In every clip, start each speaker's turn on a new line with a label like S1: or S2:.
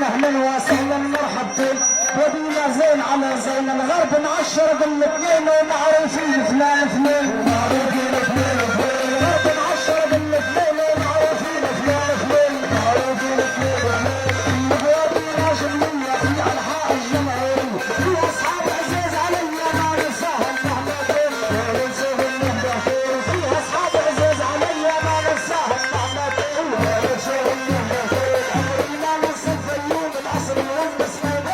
S1: اهلا وسهلا مرحبتين ودينا زين على زين الغرب نعشر بالاثنين ومعروفين فلان فلان معروفين فلان فلان الغرب نعشر بالاثنين ومعروفين فلان فلان معروفين فلان فلان المقوادين جميلة في انحاء الجمهورية في اصحاب عزيز عليا ما ننساهم مهما كان وننساهم مهما كان في اصحاب عزيز عليا ما ننساهم مهما كان وننساهم مهما كان عمرنا نوصل في اليوم العصر والمسلم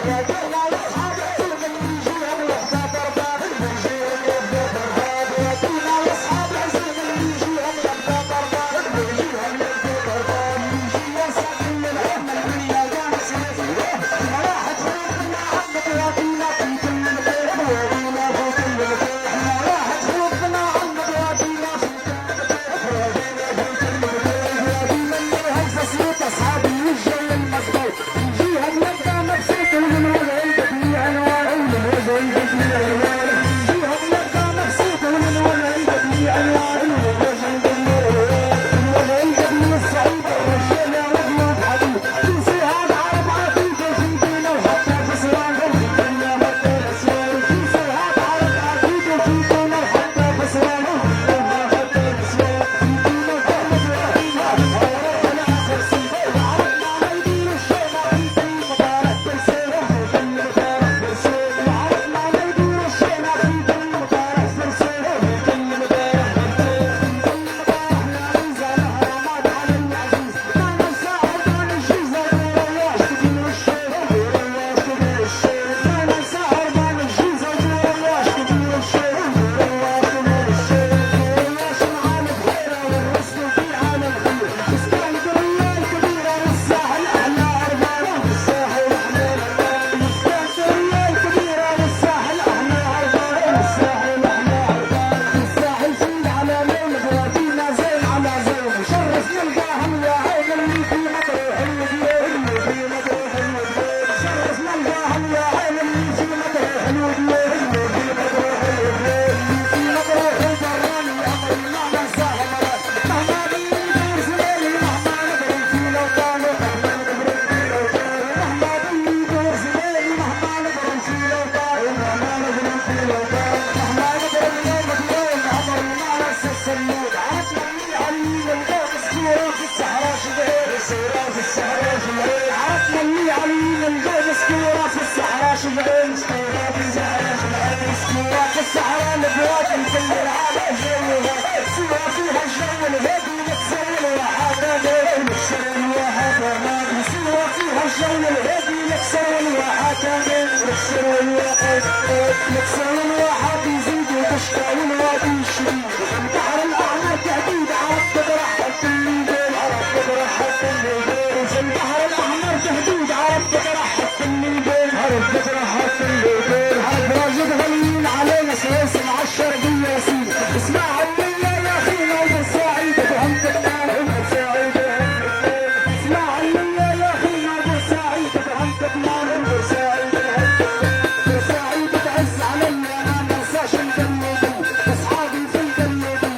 S1: ودينا لاصحاب عزيز اللي يجيهم يحدى ضربات يجيهم يحدى ضربات ودينا لاصحاب عزيز اللي يجيهم يحدى ضربات يجيهم يحدى ضربات يجي يسعد من العمل ويا جالس واحد فوقنا عمد ودينا في كل مكان ودينا في كل مكان واحد فوقنا عمد ودينا في كل مكان ودينا في كل مكان ودينا نهز صوت اصحابي والجو المظبوط يجيهم نبدا مبسوط ومن وجه البديع انوار ومن وجه البديع انوار يجيهم نبدا مبسوط ومن وجه البديع انوار ومن وجه البديع من وجه البديع السعيد الرجال يا رجل حبيب تنسيها العرب عافيك وفينا وحتى في سوارهم الدنيا حتى الاسوار تنسيها العرب عافيك وفينا وحتى في سوارهم الدنيا حتى الاسوار فينا وحتى فينا على اخر سنه وعرفنا ما يدير الشيء ما في مبارك برسيله وكل مبارك برسيله وعرفنا ما يدير الشيء ما في مبارك برسيله وكل مبارك الساحل فيه على مولد ودينا زين على زين شرفنا القاهم يا عين اللي في مطروح الوديان اللي في مطروح الوديان شرفنا القاهم يا عين اللي في مطروح الوديان اللي في مطروح الوديان اللي في مطروح الجراني امر ما ننساها مرات مهما بيدور زميلي مهما نبرم في لوطانه مهما نبرم في لوطانه مهما بيدور زميلي مهما نبرم في لوطانه مهما نبرم في لوطانه مهما نبرم يوم بيوم عمر ما ننسى السنود عرفنا اللي عليل الغير الصورة في الصحراء شبهير الصورة في الصحراء شبهير عرفنا اللي عليل الغير الصورة في الصحراء شبهير الصورة في الصحراء شبهير الصورة في الصحراء البلاد كل العالم جوها الصورة فيها الجو الهادي نكسر الواحات نكسر الواحات الصورة فيها الجو الهادي نكسر الواحات نكسر الواحات نكسر الواحات يزيد وتشكى والوادي الشديد البحر الاحمر تهديد عرب تجرح حتى الليل عرب تجرح حتى الليل في البحر الاحمر تهديد عرب تجرح حتى الليل عرب تجرح حتى الليل عرب راجل غاليين علينا سلاسل عالشرقية يا سيدي اسمع عليا يا اخينا وبورسعيد وهمتنا وبورسعيد اسمع عليا يا اخينا وبورسعيد وهمتنا وبورسعيد بورسعيد تعز عليا ما ننساش الجنوبي اصحابي في الجنوبي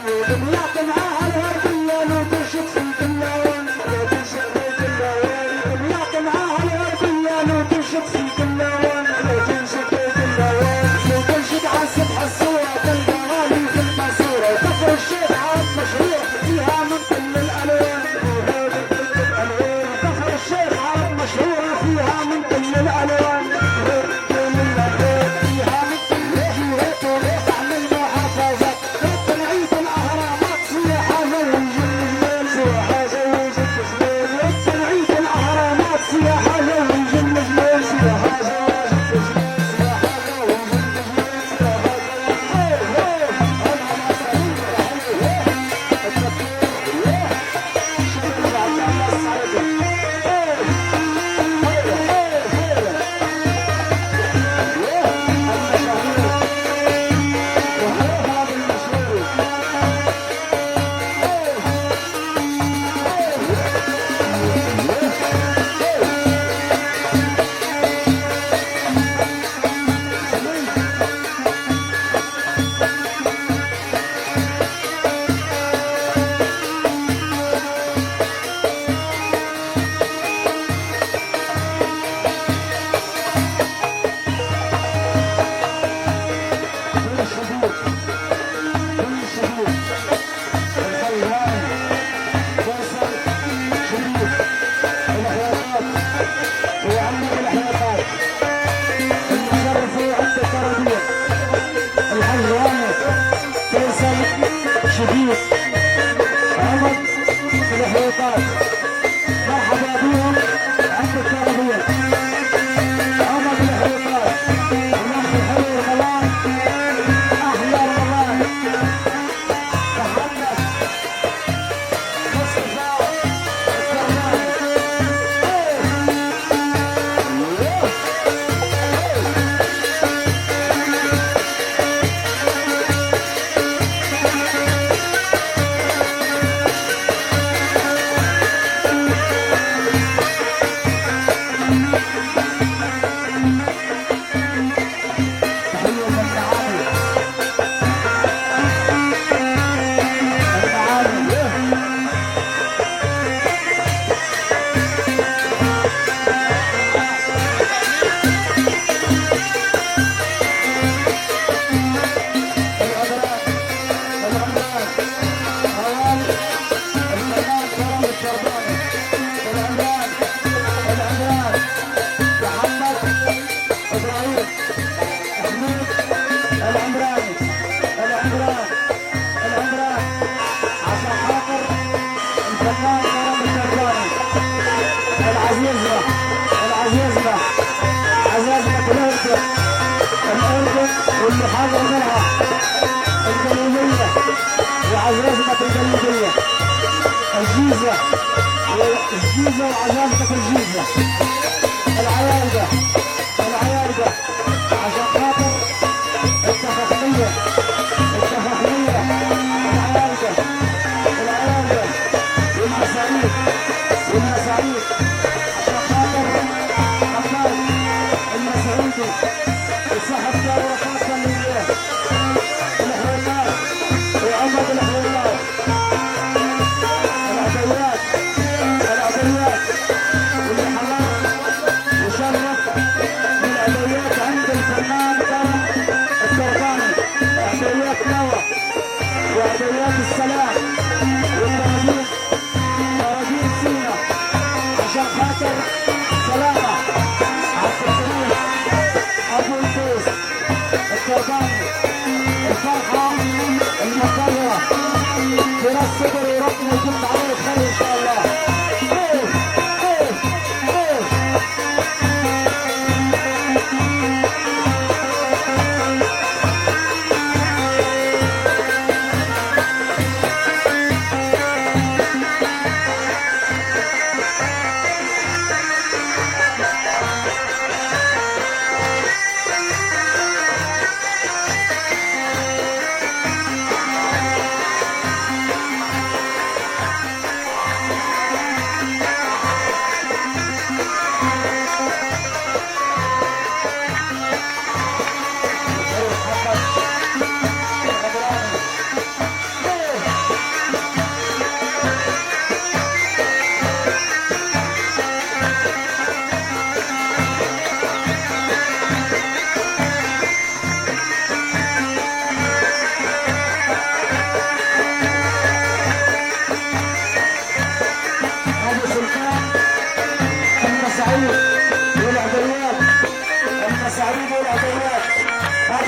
S1: الصدر وربنا يكون عليه خير ان شاء الله.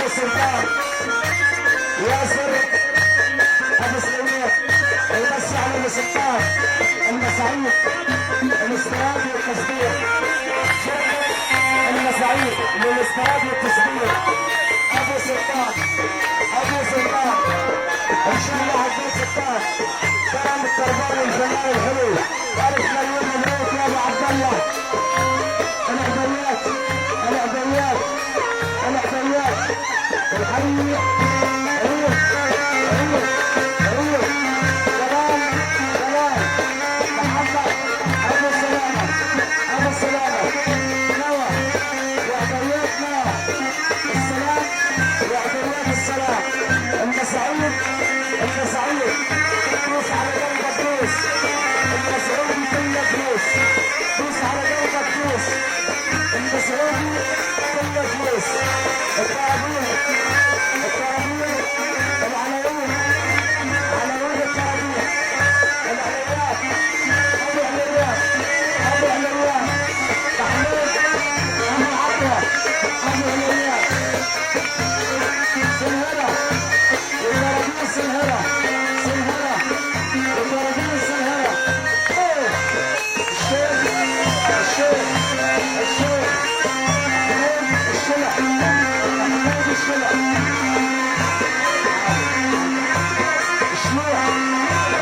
S1: السلطان ياسر ابو سليمان ويمسي على ابو سلطان المساعيد الاستيراد والتصدير المساعيد للاستيراد والتصدير ابو سلطان ان شاء الله ابو سلطان كرم التربوي والفنان الحلو الف مليون مبروك يا ابو عبد الله. الاعداديات الحي عيوب جمال محمد ابو سلامه نوى واعداديات نوى السلام المساعيد فلوس على جنب فلوس المسعودي كله فلوس على جنب فلوس المسعودي كله فلوس الترابيل العناوين الترابيل العليات ابو عليات محمود ابو عطوه ابو عليات سنهره وترابيل سنهره وترابيل سنهره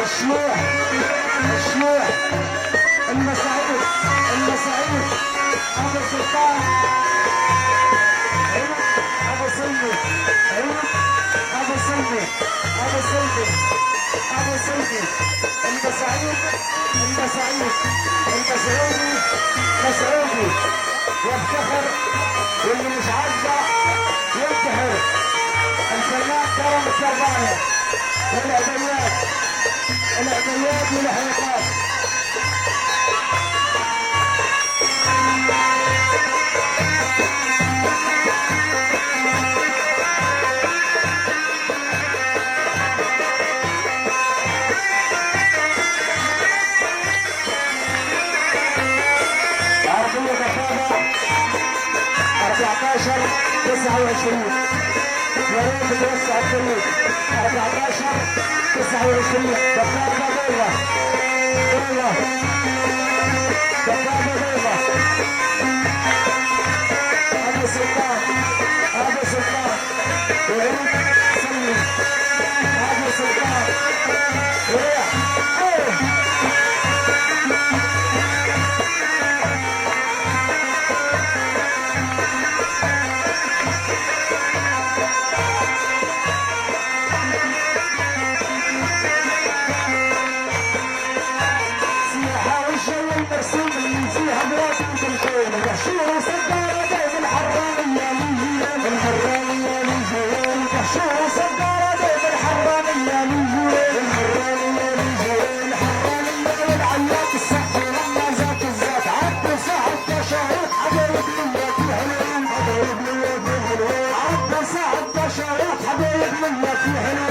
S1: الشيوع المساعيد ابو سلطان ابو سلمي المسعودي يفتخر واللي مش عاجبه ينتحر. الفنان كرم الترباني والاعداديات والحلقات عرضية كفافة 14-29 يا ريت توسع الطريق 14-29 دفافة بيضة ابو سلطان وعيد سلمي ابو سلطان وريح شورى صدارة ديف الحرانية شورى صدارة ديف الحرانية والعياط الصحي لما زات الزات عبد سعد تشاهد حبايب ملك الهلال عبد سعد تشاهد حبايب ملك الهلال